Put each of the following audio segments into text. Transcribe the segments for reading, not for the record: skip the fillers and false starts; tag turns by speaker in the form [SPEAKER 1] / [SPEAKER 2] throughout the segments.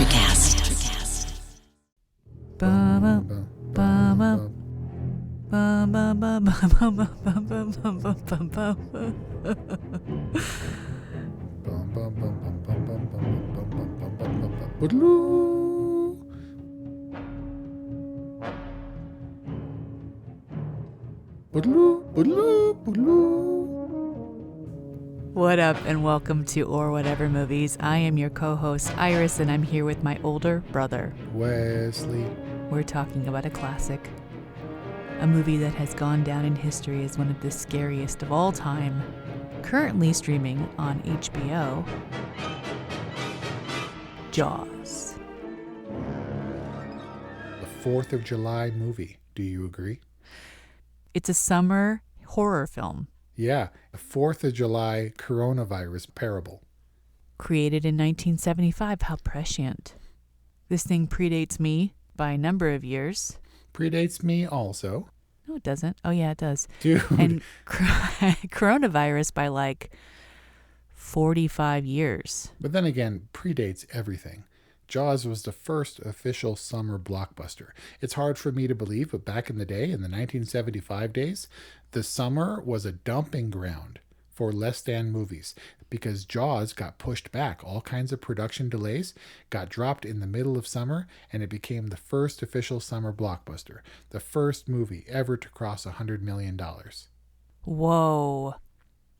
[SPEAKER 1] Electrocast.
[SPEAKER 2] What up, and welcome to Or Whatever Movies. I am your co-host, Iris, and I'm here with my older brother,
[SPEAKER 3] Wesley.
[SPEAKER 2] We're talking about a classic. A movie that has gone down in history as one of the scariest of all time. Currently streaming on HBO. Jaws.
[SPEAKER 3] The 4th of July movie. Do you agree?
[SPEAKER 2] It's a summer horror film.
[SPEAKER 3] Yeah, the 4th of July coronavirus parable.
[SPEAKER 2] Created in 1975. How prescient. This thing predates me by a number of years.
[SPEAKER 3] Predates me also.
[SPEAKER 2] No, it doesn't. Oh, yeah, it does.
[SPEAKER 3] Dude.
[SPEAKER 2] And coronavirus by like 45 years.
[SPEAKER 3] But then again, predates everything. Jaws was the first official summer blockbuster. It's hard for me to believe, but back in the day, in the 1975 days, the summer was a dumping ground for less than movies because Jaws got pushed back. All kinds of production delays got dropped in the middle of summer, and it became the first official summer blockbuster, the first movie ever to cross $100 million.
[SPEAKER 2] Whoa.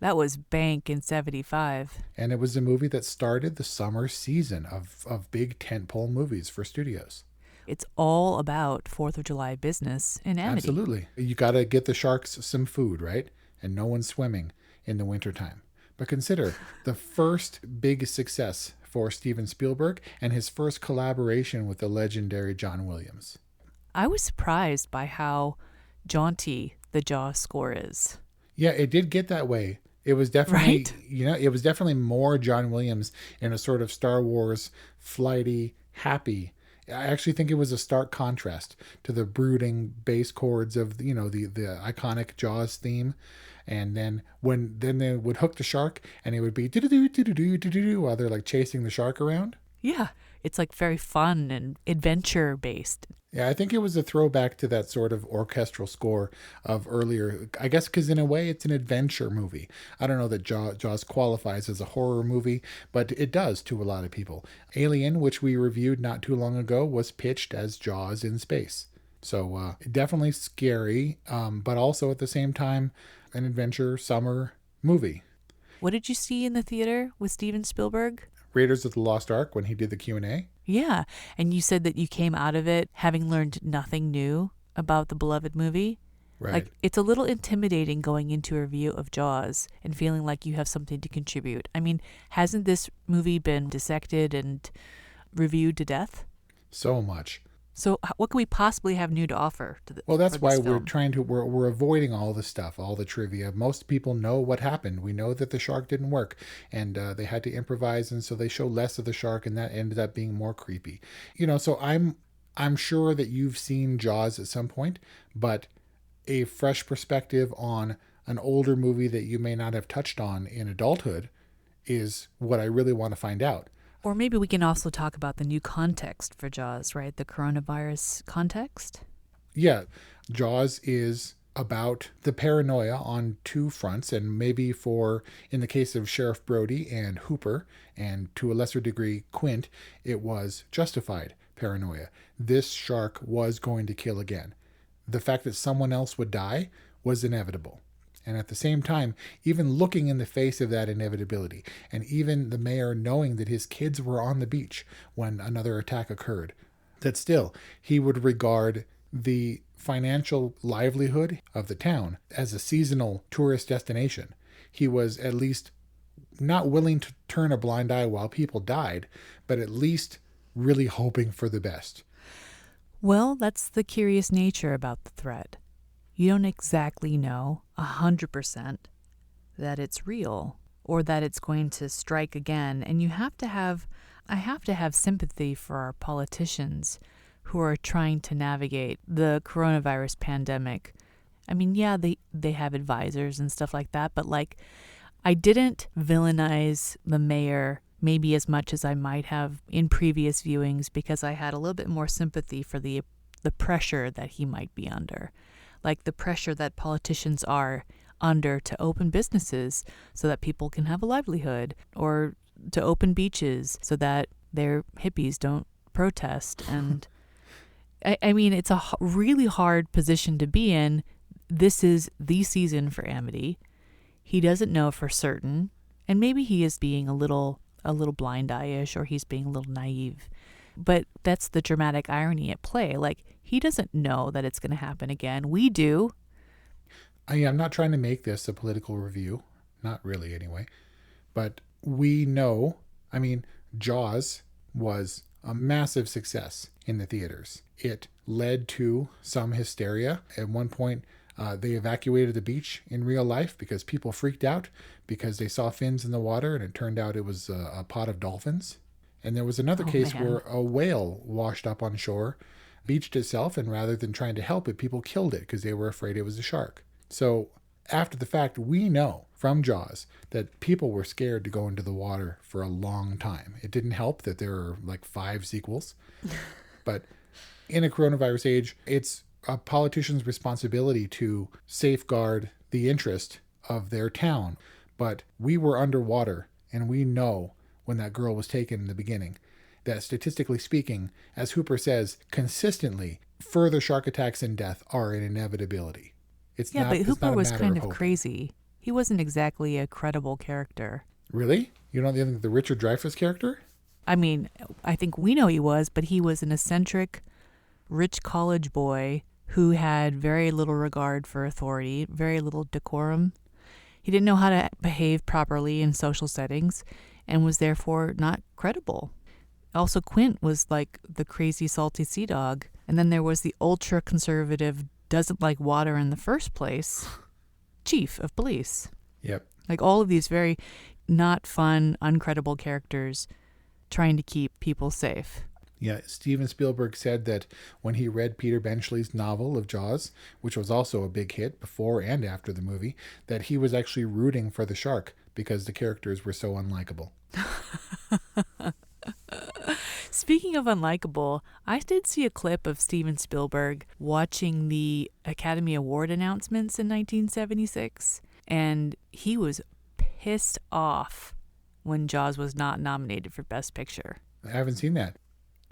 [SPEAKER 2] That was bank in 75.
[SPEAKER 3] And it was a movie that started the summer season of big tentpole movies for studios.
[SPEAKER 2] It's all about 4th of July business and amity.
[SPEAKER 3] Absolutely. You got to get the sharks some food, right? And no one's swimming in the wintertime. But consider the first big success for Steven Spielberg and his first collaboration with the legendary John Williams.
[SPEAKER 2] I was surprised by how jaunty the Jaws score is.
[SPEAKER 3] Yeah, it did get that way. It was definitely,
[SPEAKER 2] right?
[SPEAKER 3] It was definitely more John Williams in a sort of Star Wars, flighty, happy. I actually think it was a stark contrast to the brooding bass chords of, the iconic Jaws theme. And then then they would hook the shark and it would be do-do-do-do-do-do-do while they're like chasing the shark around.
[SPEAKER 2] Yeah, it's like very fun and adventure based.
[SPEAKER 3] Yeah, I think it was a throwback to that sort of orchestral score of earlier, I guess, because in a way it's an adventure movie. I don't know that Jaws qualifies as a horror movie, but it does to a lot of people. Alien, which we reviewed not too long ago, was pitched as Jaws in space. So definitely scary, but also at the same time, an adventure summer movie.
[SPEAKER 2] What did you see in the theater with Steven Spielberg?
[SPEAKER 3] Raiders of the Lost Ark when he did the Q&A.
[SPEAKER 2] Yeah, and you said that you came out of it having learned nothing new about the beloved movie.
[SPEAKER 3] Right.
[SPEAKER 2] Like, it's a little intimidating going into a review of Jaws and feeling like you have something to contribute. I mean, hasn't this movie been dissected and reviewed to death?
[SPEAKER 3] So much.
[SPEAKER 2] So what could we possibly have new to offer to the
[SPEAKER 3] Well, that's why we're
[SPEAKER 2] film?
[SPEAKER 3] trying to, we're avoiding all the stuff, all the trivia. Most people know what happened. We know that the shark didn't work and they had to improvise. And so they show less of the shark and that ended up being more creepy. So I'm sure that you've seen Jaws at some point, but a fresh perspective on an older movie that you may not have touched on in adulthood is what I really want to find out.
[SPEAKER 2] Or maybe we can also talk about the new context for Jaws, right? The coronavirus context?
[SPEAKER 3] Yeah, Jaws is about the paranoia on two fronts, and maybe in the case of Sheriff Brody and Hooper, and to a lesser degree Quint, it was justified paranoia. This shark was going to kill again. The fact that someone else would die was inevitable. And at the same time, even looking in the face of that inevitability, and even the mayor knowing that his kids were on the beach when another attack occurred, that still he would regard the financial livelihood of the town as a seasonal tourist destination. He was at least not willing to turn a blind eye while people died, but at least really hoping for the best.
[SPEAKER 2] Well, that's the curious nature about the threat. You don't exactly know 100% that it's real or that it's going to strike again. And I have to have sympathy for our politicians who are trying to navigate the coronavirus pandemic. I mean, yeah, they have advisors and stuff like that, but like, I didn't villainize the mayor maybe as much as I might have in previous viewings, because I had a little bit more sympathy for the pressure that he might be under, like the pressure that politicians are under to open businesses so that people can have a livelihood, or to open beaches so that their hippies don't protest. And I mean, it's a really hard position to be in. This is the season for Amity. He doesn't know for certain, and maybe he is being a little blind-eye-ish, or he's being a little naive. But that's the dramatic irony at play. Like, he doesn't know that it's going to happen again. We do.
[SPEAKER 3] I'm not trying to make this a political review. Not really, anyway. But we know, I mean, Jaws was a massive success in the theaters. It led to some hysteria. At one point, they evacuated the beach in real life because people freaked out because they saw fins in the water, and it turned out it was a pod of dolphins. And there was another case where a whale washed up on shore, beached itself, and rather than trying to help it, people killed it because they were afraid it was a shark. So after the fact, we know from Jaws that people were scared to go into the water for a long time. It didn't help that there are like 5 sequels. But in a coronavirus age, it's a politician's responsibility to safeguard the interest of their town. But we were underwater, and we know when that girl was taken in the beginning that, statistically speaking, as Hooper says, consistently, further shark attacks and death are an inevitability.
[SPEAKER 2] But Hooper was kind of crazy. He wasn't exactly a credible character.
[SPEAKER 3] Really? You don't think the Richard Dreyfuss character?
[SPEAKER 2] I mean, I think we know he was, but he was an eccentric, rich college boy who had very little regard for authority, very little decorum. He didn't know how to behave properly in social settings, and was therefore not credible. Also, Quint was like the crazy salty sea dog. And then there was the ultra-conservative, doesn't like water in the first place, chief of police.
[SPEAKER 3] Yep.
[SPEAKER 2] Like all of these very not fun, uncredible characters trying to keep people safe.
[SPEAKER 3] Yeah, Steven Spielberg said that when he read Peter Benchley's novel of Jaws, which was also a big hit before and after the movie, that he was actually rooting for the shark because the characters were so unlikable.
[SPEAKER 2] Speaking of unlikable, I did see a clip of Steven Spielberg watching the Academy Award announcements in 1976, and he was pissed off when Jaws was not nominated for Best Picture.
[SPEAKER 3] I haven't seen that.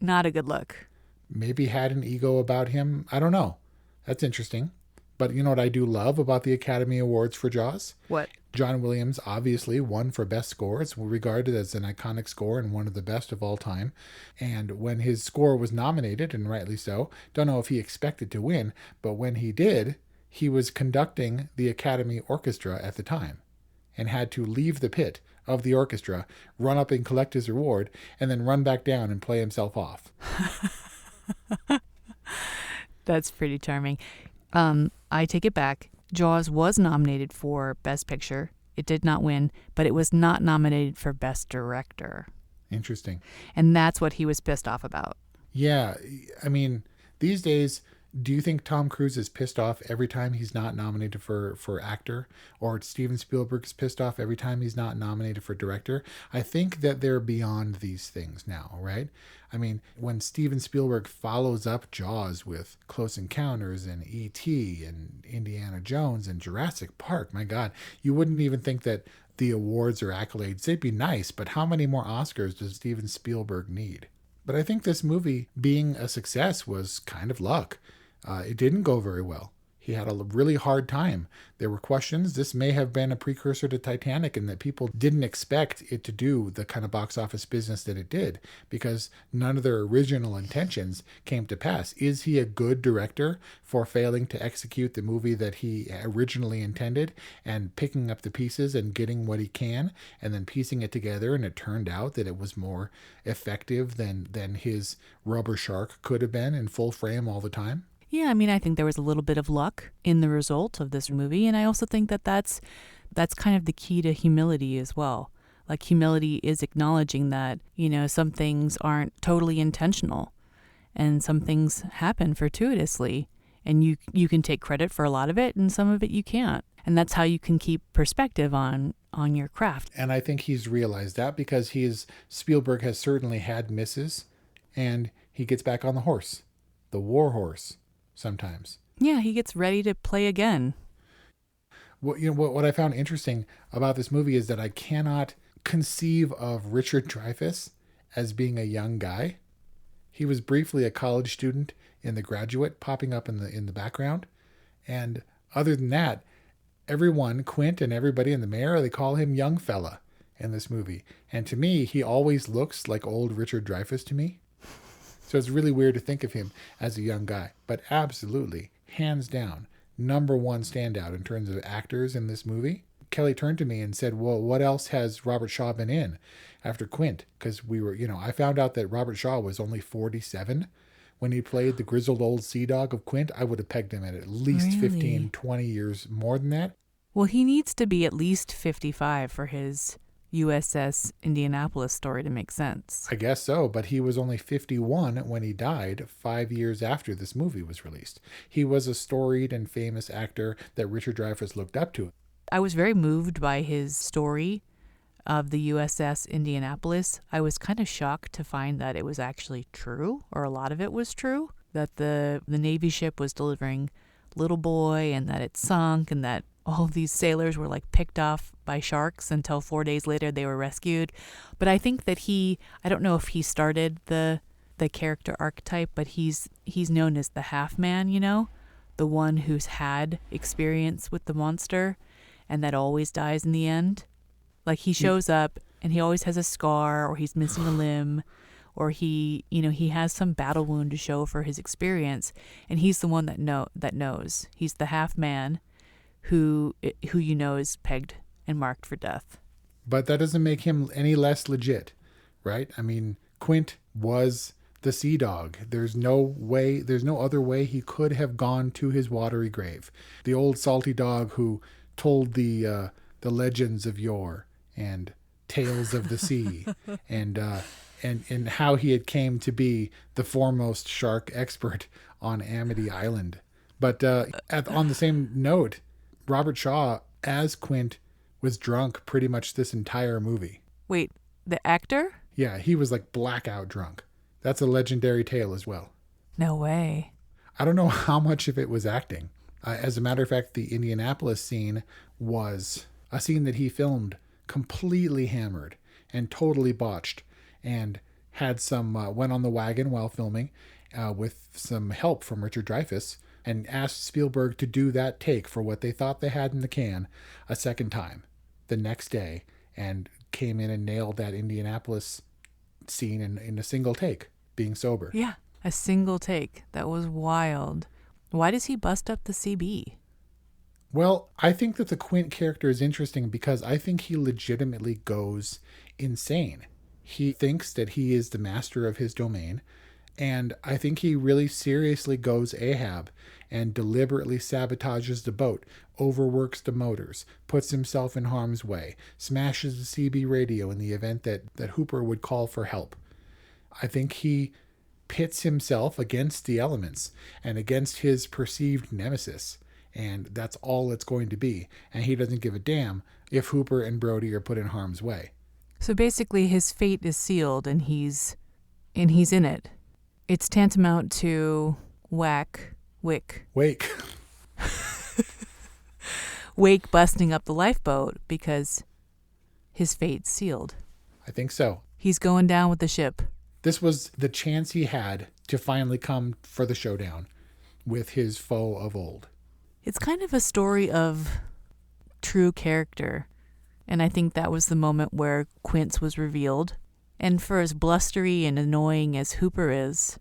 [SPEAKER 2] Not a good look.
[SPEAKER 3] Maybe had an ego about him. I don't know. That's interesting. But you know what I do love about the Academy Awards for Jaws?
[SPEAKER 2] What?
[SPEAKER 3] John Williams obviously won for Best Score. It's regarded as an iconic score and one of the best of all time. And when his score was nominated, and rightly so, don't know if he expected to win, but when he did, he was conducting the Academy Orchestra at the time and had to leave the pit of the orchestra, run up and collect his reward, and then run back down and play himself off.
[SPEAKER 2] That's pretty charming. I take it back. Jaws was nominated for Best Picture. It did not win, but it was not nominated for Best Director.
[SPEAKER 3] Interesting.
[SPEAKER 2] And that's what he was pissed off about.
[SPEAKER 3] Yeah. I mean, these days, do you think Tom Cruise is pissed off every time he's not nominated for actor? Or Steven Spielberg is pissed off every time he's not nominated for director? I think that they're beyond these things now, right? I mean, when Steven Spielberg follows up Jaws with Close Encounters and E.T. and Indiana Jones and Jurassic Park, my God, you wouldn't even think that the awards or accolades, they'd be nice, but how many more Oscars does Steven Spielberg need? But I think this movie being a success was kind of luck. It didn't go very well. He had a really hard time. There were questions. This may have been a precursor to Titanic in that people didn't expect it to do the kind of box office business that it did because none of their original intentions came to pass. Is he a good director for failing to execute the movie that he originally intended and picking up the pieces and getting what he can and then piecing it together, and it turned out that it was more effective than his rubber shark could have been in full frame all the time?
[SPEAKER 2] Yeah, I mean, I think there was a little bit of luck in the result of this movie, and I also think that that's kind of the key to humility as well. Like, humility is acknowledging that, you know, some things aren't totally intentional, and some things happen fortuitously, and you can take credit for a lot of it, and some of it you can't. And that's how you can keep perspective on on your craft.
[SPEAKER 3] And I think he's realized that because Spielberg has certainly had misses, and he gets back on the horse, the war horse, sometimes.
[SPEAKER 2] Yeah, he gets ready to play again.
[SPEAKER 3] What I found interesting about this movie is that I cannot conceive of Richard Dreyfuss as being a young guy. He was briefly a college student in The Graduate, popping up in the background, and other than that, everyone, Quint and everybody in the mayor, they call him young fella in this movie. And to me, he always looks like old Richard Dreyfuss to me. So it's really weird to think of him as a young guy, but absolutely, hands down, number one standout in terms of actors in this movie. Kelly turned to me and said, well, what else has Robert Shaw been in after Quint? Because I found out that Robert Shaw was only 47 when he played the grizzled old sea dog of Quint. I would have pegged him at least
[SPEAKER 2] Really?
[SPEAKER 3] 15, 20 years more than that.
[SPEAKER 2] Well, he needs to be at least 55 for his USS Indianapolis story to make sense.
[SPEAKER 3] I guess so, but he was only 51 when he died 5 years after this movie was released. He was a storied and famous actor that Richard Dreyfuss looked up to.
[SPEAKER 2] I was very moved by his story of the USS Indianapolis. I was kind of shocked to find that it was actually true, or a lot of it was true, that the Navy ship was delivering Little Boy and that it sunk and that all of these sailors were like picked off by sharks until 4 days later they were rescued. But I think that I don't know if he started the character archetype, but he's known as the half man, the one who's had experience with the monster and that always dies in the end. Like he shows up and he always has a scar, or he's missing a limb, or he has some battle wound to show for his experience, and he's the one that knows. He's the half man who is pegged and marked for death.
[SPEAKER 3] But that doesn't make him any less legit, right? I mean, Quint was the sea dog. There's no other way he could have gone to his watery grave. The old salty dog who told the legends of yore and tales of the sea and how he had came to be the foremost shark expert on Amity Island. But on the same note, Robert Shaw as Quint was drunk pretty much this entire movie.
[SPEAKER 2] Wait, the actor?
[SPEAKER 3] Yeah, he was like blackout drunk. That's a legendary tale as well.
[SPEAKER 2] No way.
[SPEAKER 3] I don't know how much of it was acting. As a matter of fact, the Indianapolis scene was a scene that he filmed completely hammered and totally botched, and had went on the wagon while filming with some help from Richard Dreyfuss, and asked Spielberg to do that take for what they thought they had in the can a second time the next day, and came in and nailed that Indianapolis scene in a single take, being sober.
[SPEAKER 2] Yeah, a single take. That was wild. Why does he bust up the CB?
[SPEAKER 3] Well, I think that the Quint character is interesting because I think he legitimately goes insane. He thinks that he is the master of his domain, and I think he really seriously goes Ahab and deliberately sabotages the boat, overworks the motors, puts himself in harm's way, smashes the CB radio in the event that Hooper would call for help. I think he pits himself against the elements and against his perceived nemesis, and that's all it's going to be. And he doesn't give a damn if Hooper and Brody are put in harm's way.
[SPEAKER 2] So basically his fate is sealed and he's in it. It's tantamount to Wake busting up the lifeboat because his fate's sealed.
[SPEAKER 3] I think so.
[SPEAKER 2] He's going down with the ship.
[SPEAKER 3] This was the chance he had to finally come for the showdown with his foe of old.
[SPEAKER 2] It's kind of a story of true character. And I think that was the moment where Quint's was revealed. And for as blustery and annoying as Hooper is,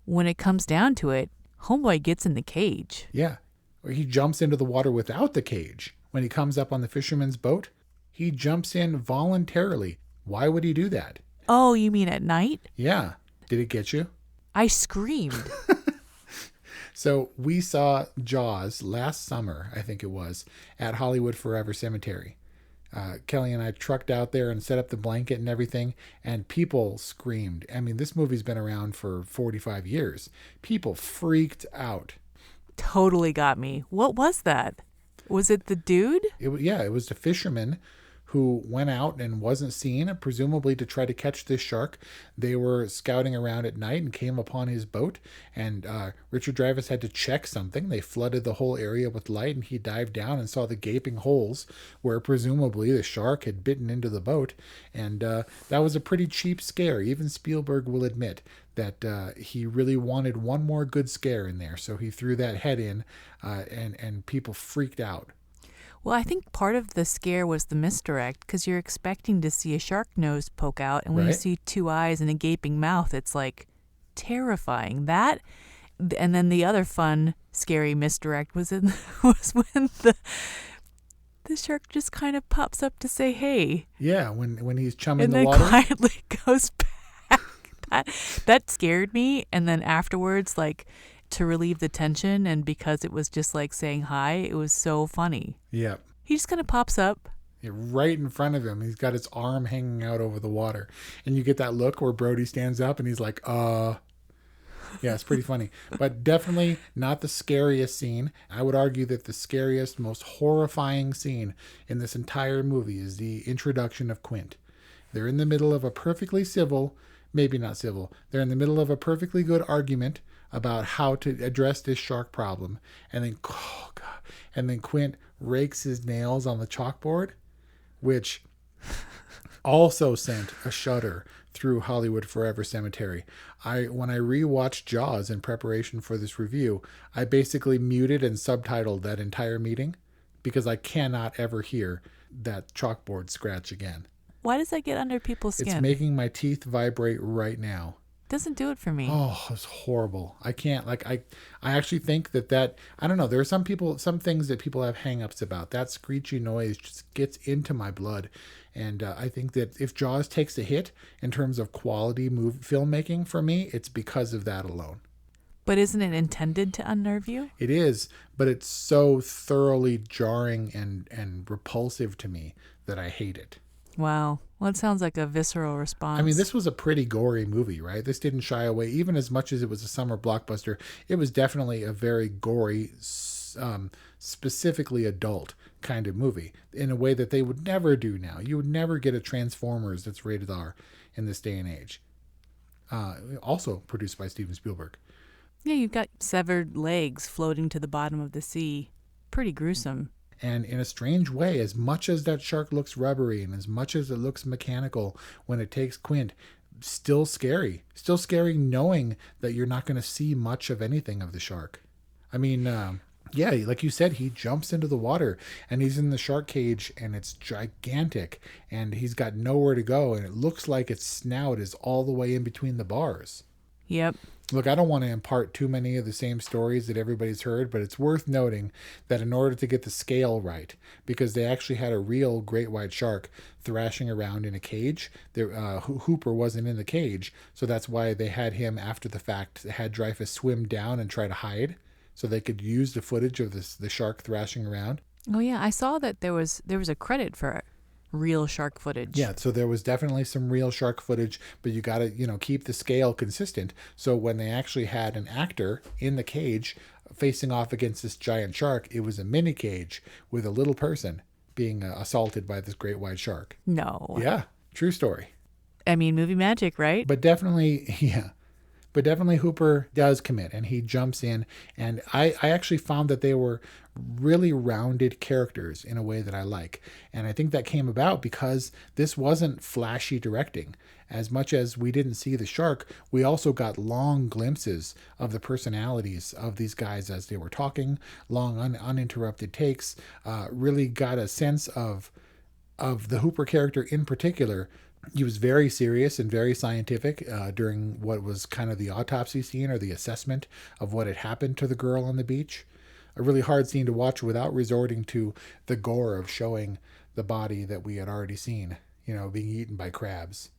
[SPEAKER 2] when it comes down to it, Homeboy gets in the cage.
[SPEAKER 3] Yeah. Or he jumps into the water without the cage. When he comes up on the fisherman's boat, he jumps in voluntarily. Why would he do that?
[SPEAKER 2] Oh, you mean at night?
[SPEAKER 3] Yeah. Did it get you?
[SPEAKER 2] I screamed.
[SPEAKER 3] So we saw Jaws last summer, I think it was, at Hollywood Forever Cemetery. Kelly and I trucked out there and set up the blanket and everything, and people screamed. I mean, this movie's been around for 45 years. People freaked out.
[SPEAKER 2] Totally got me. What was that? Was it the dude?
[SPEAKER 3] It was the fisherman who went out and wasn't seen, presumably to try to catch this shark. They were scouting around at night and came upon his boat, and Richard Dreyfuss had to check something. They flooded the whole area with light, and he dived down and saw the gaping holes where presumably the shark had bitten into the boat. And that was a pretty cheap scare. Even Spielberg will admit that he really wanted one more good scare in there, so he threw that head in, and people freaked out.
[SPEAKER 2] Well, I think part of the scare was the misdirect, because you're expecting to see a shark nose poke out, and when you
[SPEAKER 3] Right.
[SPEAKER 2] see two eyes and a gaping mouth, it's like terrifying. That, and then the other fun, scary misdirect was was when the shark just kind of pops up to say hey,
[SPEAKER 3] Yeah, when he's chumming
[SPEAKER 2] and
[SPEAKER 3] the
[SPEAKER 2] then
[SPEAKER 3] water.
[SPEAKER 2] quietly goes back. That scared me, and then afterwards, like, to relieve the tension, and because it was just like saying hi, it was so funny.
[SPEAKER 3] Yeah.
[SPEAKER 2] He just kind of pops up.
[SPEAKER 3] Yeah, right in front of him. He's got his arm hanging out over the water. And you get that look where Brody stands up and he's like, Yeah, it's pretty funny. But definitely not the scariest scene. I would argue that the scariest, most horrifying scene in this entire movie is the introduction of Quint. They're in the middle of a perfectly civil, maybe not civil, they're in the middle of a perfectly good argument about how to address this shark problem. And then, oh God, and then Quint rakes his nails on the chalkboard, which also sent a shudder through Hollywood Forever Cemetery. When I rewatched Jaws in preparation for this review, I basically muted and subtitled that entire meeting because I cannot ever hear that chalkboard scratch again.
[SPEAKER 2] Why does that get under people's skin?
[SPEAKER 3] It's making my teeth vibrate right now.
[SPEAKER 2] Doesn't do it for me.
[SPEAKER 3] Oh, it's horrible. I can't, I actually think that, I don't know, there are some things that people have hang-ups about. That screechy noise just gets into my blood. And I think that if Jaws takes a hit in terms of quality filmmaking for me, it's because of that alone.
[SPEAKER 2] But isn't it intended to unnerve you?
[SPEAKER 3] It is, but it's so thoroughly jarring and repulsive to me that I hate it.
[SPEAKER 2] Wow. Well, it sounds like a visceral response.
[SPEAKER 3] I mean, this was a pretty gory movie, right? This didn't shy away. Even as much as it was a summer blockbuster, it was definitely a very gory, specifically adult kind of movie in a way that they would never do now. You would never get a Transformers that's rated R in this day and age. Also produced by Steven Spielberg.
[SPEAKER 2] Yeah, you've got severed legs floating to the bottom of the sea. Pretty gruesome.
[SPEAKER 3] And in a strange way, as much as that shark looks rubbery and as much as it looks mechanical when it takes Quint, still scary. Still scary knowing that you're not going to see much of anything of the shark. I mean, yeah, like you said, he jumps into the water and he's in the shark cage and it's gigantic and he's got nowhere to go and it looks like its snout is all the way in between the bars.
[SPEAKER 2] Yep.
[SPEAKER 3] Look, I don't want to impart too many of the same stories that everybody's heard, but it's worth noting that in order to get the scale right, because they actually had a real great white shark thrashing around in a cage, Hooper wasn't in the cage, so that's why they had him after the fact, had Dreyfuss swim down and try to hide, so they could use the footage of the shark thrashing around.
[SPEAKER 2] Oh yeah, I saw that there was a credit for real shark footage.
[SPEAKER 3] Yeah, so there was definitely some real shark footage, but you got to, keep the scale consistent. So when they actually had an actor in the cage facing off against this giant shark, it was a mini cage with a little person being assaulted by this great white shark.
[SPEAKER 2] No.
[SPEAKER 3] Yeah, true story.
[SPEAKER 2] I mean, movie magic, right?
[SPEAKER 3] But definitely, yeah. But definitely Hooper does commit and he jumps in. And I actually found that they were really rounded characters in a way that I like. And I think that came about because this wasn't flashy directing. As much as we didn't see the shark, we also got long glimpses of the personalities of these guys as they were talking, long uninterrupted takes, really got a sense of the Hooper character in particular. He was very serious and very scientific during what was kind of the autopsy scene or the assessment of what had happened to the girl on the beach. A really hard scene to watch without resorting to the gore of showing the body that we had already seen, being eaten by crabs.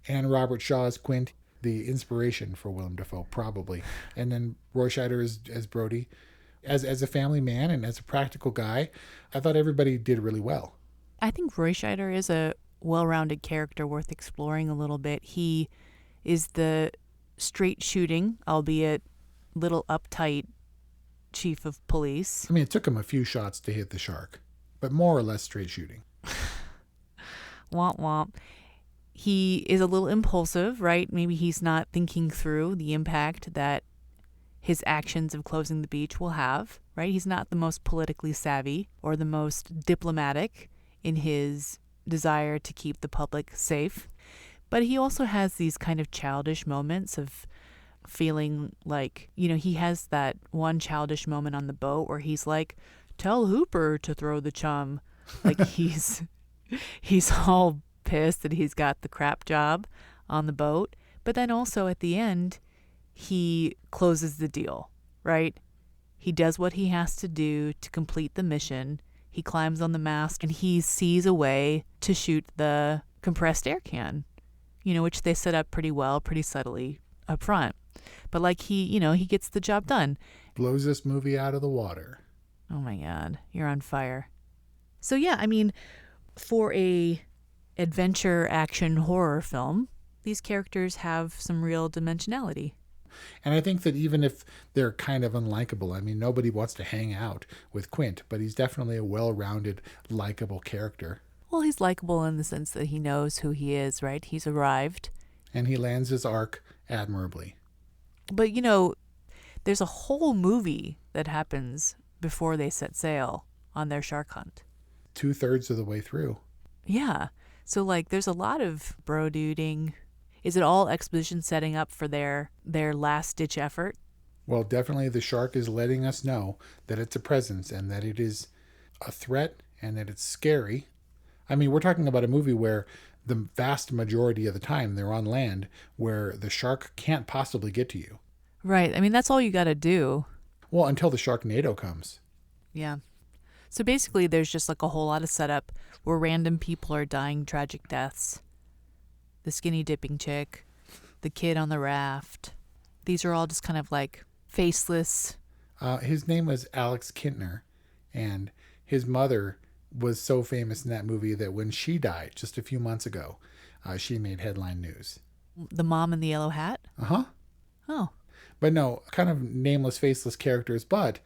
[SPEAKER 3] And Robert Shaw's Quint, the inspiration for Willem Dafoe, probably. And then Roy Scheider as Brody. As a family man and as a practical guy, I thought everybody did really well.
[SPEAKER 2] I think Roy Scheider is a well-rounded character worth exploring a little bit. He is the straight shooting, albeit little uptight chief of police.
[SPEAKER 3] I mean, it took him a few shots to hit the shark, but more or less straight shooting.
[SPEAKER 2] Womp womp. He is a little impulsive, right? Maybe he's not thinking through the impact that his actions of closing the beach will have, right? He's not the most politically savvy or the most diplomatic in his desire to keep the public safe. But he also has these kind of childish moments of feeling like, he has that one childish moment on the boat where he's like, tell Hooper to throw the chum. Like he's all pissed that he's got the crap job on the boat. But then also at the end, he closes the deal, right? He does what he has to do to complete the mission. He climbs on the mast and he sees a way to shoot the compressed air can, which they set up pretty well, pretty subtly up front. But like he gets the job done.
[SPEAKER 3] Blows this movie out of the water.
[SPEAKER 2] Oh my God, you're on fire. So yeah, I mean, for a adventure action horror film, these characters have some real dimensionality.
[SPEAKER 3] And I think that even if they're kind of unlikable, I mean, nobody wants to hang out with Quint, but he's definitely a well-rounded, likable character.
[SPEAKER 2] Well, he's likable in the sense that he knows who he is, right? He's arrived.
[SPEAKER 3] And he lands his arc admirably.
[SPEAKER 2] But, there's a whole movie that happens before they set sail on their shark hunt.
[SPEAKER 3] 2/3 of the way through.
[SPEAKER 2] Yeah. So, there's a lot of bro-duding. Is it all exposition setting up for their last-ditch effort?
[SPEAKER 3] Well, definitely the shark is letting us know that it's a presence and that it is a threat and that it's scary. I mean, we're talking about a movie where the vast majority of the time they're on land where the shark can't possibly get to you.
[SPEAKER 2] Right. I mean, that's all you got to do.
[SPEAKER 3] Well, until the Sharknado comes.
[SPEAKER 2] Yeah. So basically, there's just a whole lot of setup where random people are dying tragic deaths. The skinny dipping chick, the kid on the raft. These are all just kind of faceless.
[SPEAKER 3] His name was Alex Kintner, and his mother was so famous in that movie that when she died just a few months ago, she made headline news.
[SPEAKER 2] The mom in the yellow hat?
[SPEAKER 3] Uh-huh.
[SPEAKER 2] Oh.
[SPEAKER 3] But no, kind of nameless, faceless characters, but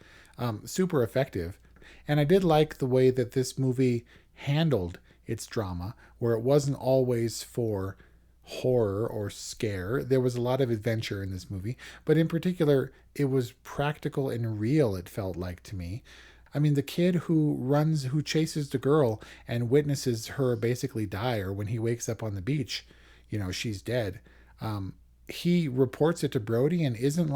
[SPEAKER 3] super effective. And I did like the way that this movie handled its drama, where it wasn't always for horror or scare. There was a lot of adventure in this movie, but in particular, it was practical and real, it felt like to me. I mean, the kid who chases the girl and witnesses her basically die, or when he wakes up on the beach, she's dead. He reports it to Brody and isn't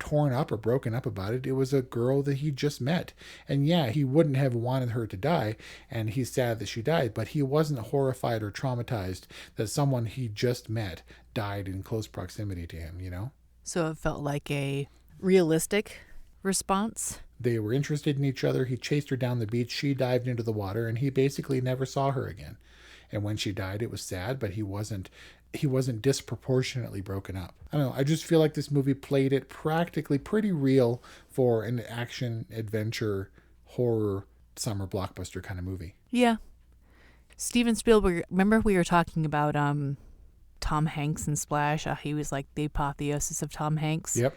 [SPEAKER 3] torn up or broken up about it. It was a girl that he just met. And yeah, he wouldn't have wanted her to die, and he's sad that she died, but he wasn't horrified or traumatized that someone he just met died in close proximity to him,
[SPEAKER 2] So it felt like a realistic response.
[SPEAKER 3] They were interested in each other. He chased her down the beach. She dived into the water, and he basically never saw her again. And when she died, it was sad, but he wasn't disproportionately broken up. I don't know. I just feel like this movie played it practically pretty real for an action, adventure, horror, summer blockbuster kind of movie.
[SPEAKER 2] Yeah. Steven Spielberg, remember we were talking about Tom Hanks in Splash? He was the apotheosis of Tom Hanks.
[SPEAKER 3] Yep.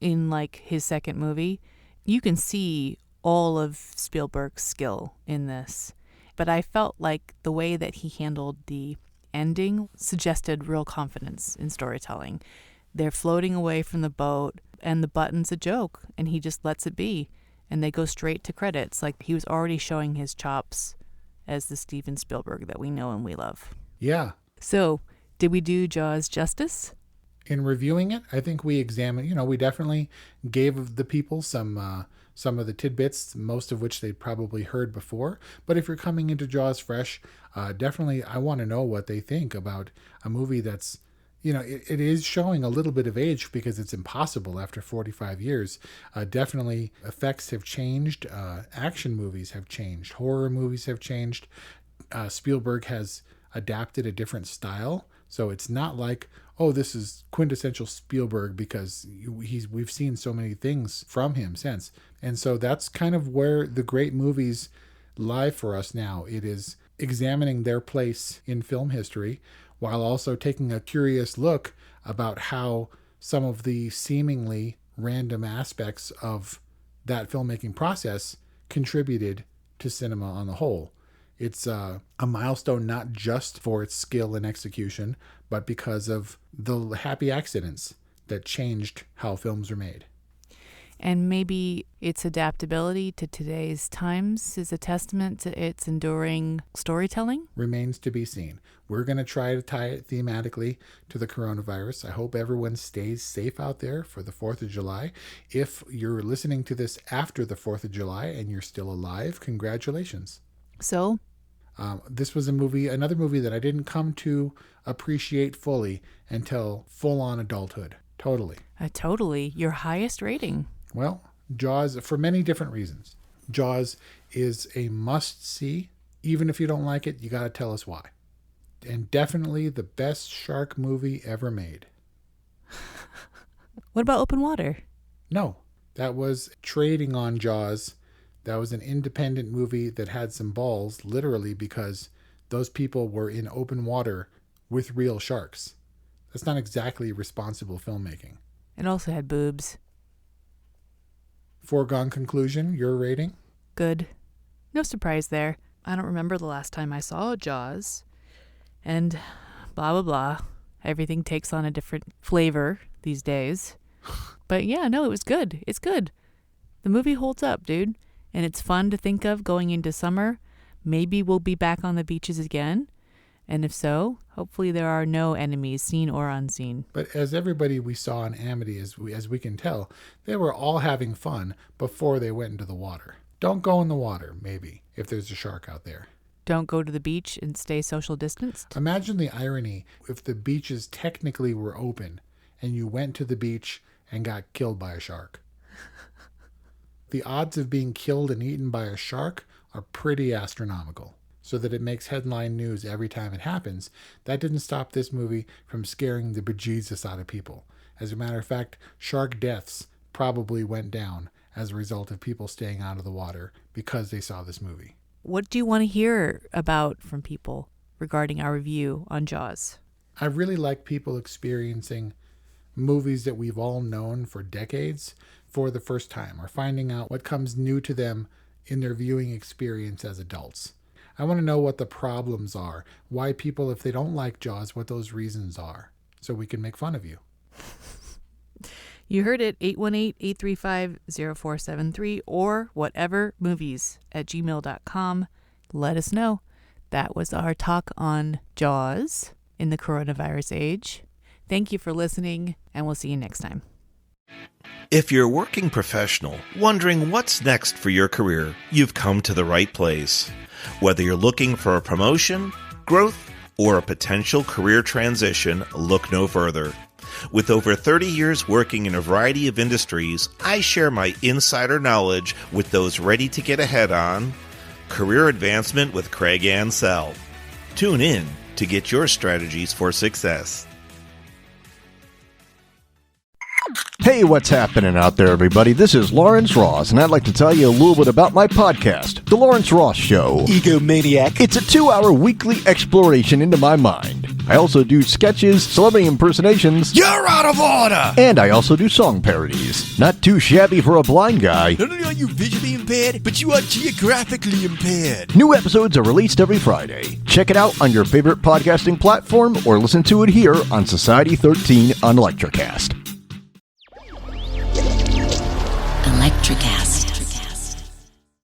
[SPEAKER 2] In his second movie. You can see all of Spielberg's skill in this. But I felt like the way that he handled the ending suggested real confidence in storytelling. They're floating away from the boat and the button's a joke and he just lets it be and they go straight to credits. He was already showing his chops as the Steven Spielberg that we know and we love.
[SPEAKER 3] Yeah.
[SPEAKER 2] So, did we do Jaws justice?
[SPEAKER 3] In reviewing it, I think we examined, we definitely gave the people some of the tidbits, most of which they'd probably heard before. But if you're coming into Jaws fresh, definitely I want to know what they think about a movie that's, it is showing a little bit of age because it's impossible after 45 years. Definitely effects have changed. Action movies have changed. Horror movies have changed. Spielberg has adapted a different style. So it's not like, oh, this is quintessential Spielberg because we've seen so many things from him since. And so that's kind of where the great movies lie for us now. It is examining their place in film history while also taking a curious look about how some of the seemingly random aspects of that filmmaking process contributed to cinema on the whole. It's a milestone not just for its skill and execution, but because of the happy accidents that changed how films are made.
[SPEAKER 2] And maybe its adaptability to today's times is a testament to its enduring storytelling?
[SPEAKER 3] Remains to be seen. We're going to try to tie it thematically to the coronavirus. I hope everyone stays safe out there for the 4th of July. If you're listening to this after the 4th of July and you're still alive, congratulations.
[SPEAKER 2] So?
[SPEAKER 3] This was another movie that I didn't come to appreciate fully until full-on adulthood. Totally.
[SPEAKER 2] Totally. Your highest rating.
[SPEAKER 3] Well, Jaws, for many different reasons. Jaws is a must-see. Even if you don't like it, you got to tell us why. And definitely the best shark movie ever made.
[SPEAKER 2] What about Open Water?
[SPEAKER 3] No, that was trading on Jaws. That was an independent movie that had some balls, literally, because those people were in open water with real sharks. That's not exactly responsible filmmaking.
[SPEAKER 2] It also had boobs.
[SPEAKER 3] Foregone conclusion, your rating?
[SPEAKER 2] Good. No surprise there. I don't remember the last time I saw Jaws. And blah, blah, blah. Everything takes on a different flavor these days. But yeah, no, it was good. It's good. The movie holds up, dude. And it's fun to think of going into summer. Maybe we'll be back on the beaches again. And if so, hopefully there are no enemies, seen or unseen.
[SPEAKER 3] But as everybody we saw in Amity, as we can tell, they were all having fun before they went into the water. Don't go in the water, maybe, if there's a shark out there.
[SPEAKER 2] Don't go to the beach and stay social distanced.
[SPEAKER 3] Imagine the irony if the beaches technically were open and you went to the beach and got killed by a shark. The odds of being killed and eaten by a shark are pretty astronomical. So that it makes headline news every time it happens, that didn't stop this movie from scaring the bejesus out of people. As a matter of fact, shark deaths probably went down as a result of people staying out of the water because they saw this movie.
[SPEAKER 2] What do you want to hear about from people regarding our review on Jaws?
[SPEAKER 3] I really like people experiencing movies that we've all known for decades for the first time, or finding out what comes new to them in their viewing experience as adults. I want to know what the problems are, why people, if they don't like Jaws, what those reasons are, so we can make fun of you.
[SPEAKER 2] You heard it, 818-835-0473 or whatevermovies@gmail.com. Let us know. That was our talk on Jaws in the coronavirus age. Thank you for listening, and we'll see you next time.
[SPEAKER 1] If you're a working professional wondering what's next for your career, you've come to the right place. Whether you're looking for a promotion, growth, or a potential career transition, look no further. With over 30 years working in a variety of industries, I share my insider knowledge with those ready to get ahead on Career Advancement with Craig Ansell. Tune in to get your strategies for success.
[SPEAKER 4] Hey, what's happening out there, everybody? This is Lawrence Ross, and I'd like to tell you a little bit about my podcast, The Lawrence Ross Show.
[SPEAKER 5] Egomaniac.
[SPEAKER 4] It's a 2-hour weekly exploration into my mind. I also do sketches, celebrity impersonations.
[SPEAKER 5] You're out of order!
[SPEAKER 4] And I also do song parodies. Not too shabby for a blind guy.
[SPEAKER 5] Not only are you visually impaired, but you are geographically impaired.
[SPEAKER 4] New episodes are released every Friday. Check it out on your favorite podcasting platform or listen to it here on Society 13 on Electrocast.
[SPEAKER 6] Electricast.